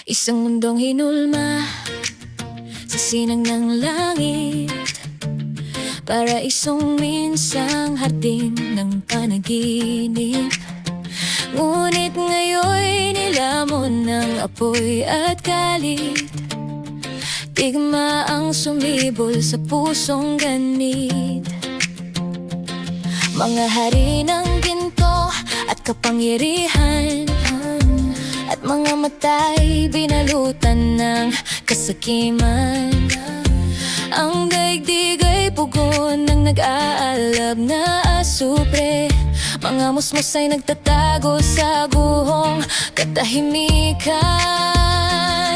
Isang mundong hinulma sa sinang ng langit, para isang minsang hardin ng panaginip. Ngunit ngayon nilamon ng apoy at galit, digma ang sumibol sa pusong ganit. Mga hari ng ginto at kapangyarihan, at mga matay binalutan ng kasakiman. Ang daigdig ay pugon ng nag-aalab na asupre. Mga musmos ay nagtatago sa guhong katahimikan.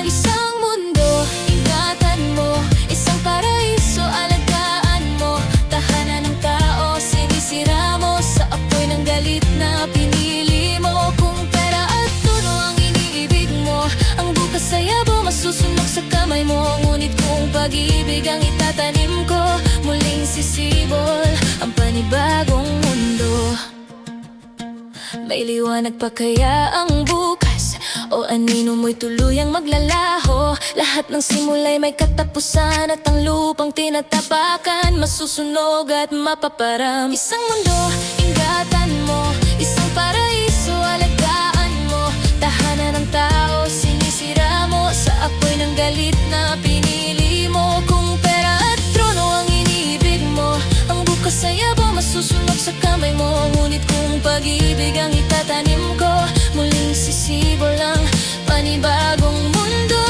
Isang mundo, ingatan mo. Isang paraiso, alagaan mo. Tahanan ng tao, sinisira mo. Sa apoy ng galit na pinili mo. Kung pera at tuno ang iniibig mo, ang bukas ay abo masusunog sa kamay mo. Ngunit kung pag-ibig ang itatanim ko, muling sisibol ang panibagong mundo. May liwanag pa kaya ang bukas, o anino mo'y tuluyang maglalaho? Lahat ng simula'y may katapusan, at ang lupang tinatapakan masusunog at mapaparam. Isang mundo, ingatan mo. Isang paraiso, alagaan mo. Tahanan ng tao, sinisira mo. Sa apoy ng galit na pinili mo. Kung pera at trono ang iniibig mo, ang bukas ay abo masusunog sa kamay mo. Ngunit kung pag-ibig ang itatanim ko, muling sisibol ang panibagong mundo.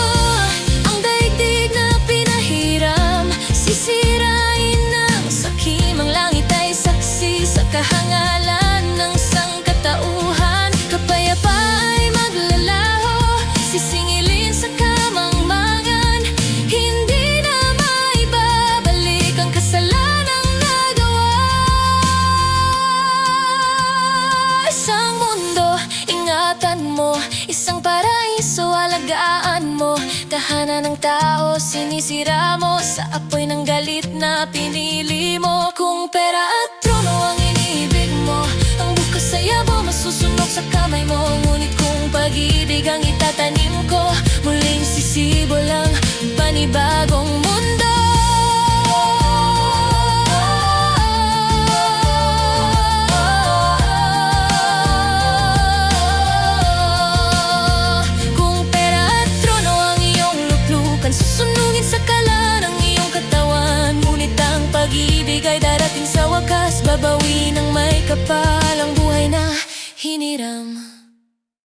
Ang daigdig na pinahiram, sisirain ng sakim. Ang langit ay saksi sa kahangalan ng sangkatauhan. Kapayapa ay maglalaho, sisingilin sa kamangmangan. Hindi na maibabalik ang kasalanang nagawa. Isang mundo, ingatan mo. Isang paraiso, alagaan mo. Tahanan ng tao, sinisira mo. Sa apoy ng galit na pinili mo. Kung pera at trono ang iniibig mo, ang bukas ay abo masusunog sa kamay mo. Ngunit kung pag-ibig ang itatanim ko, muling sisibol ang panibagong mundo. Kung pera at trono ang iyong luklukan, susunugin sa kala ng iyong katawan. Ngunit ang pag-ibig ay darating sa wakas, babawi ng may kapal ang buhay na hiniram.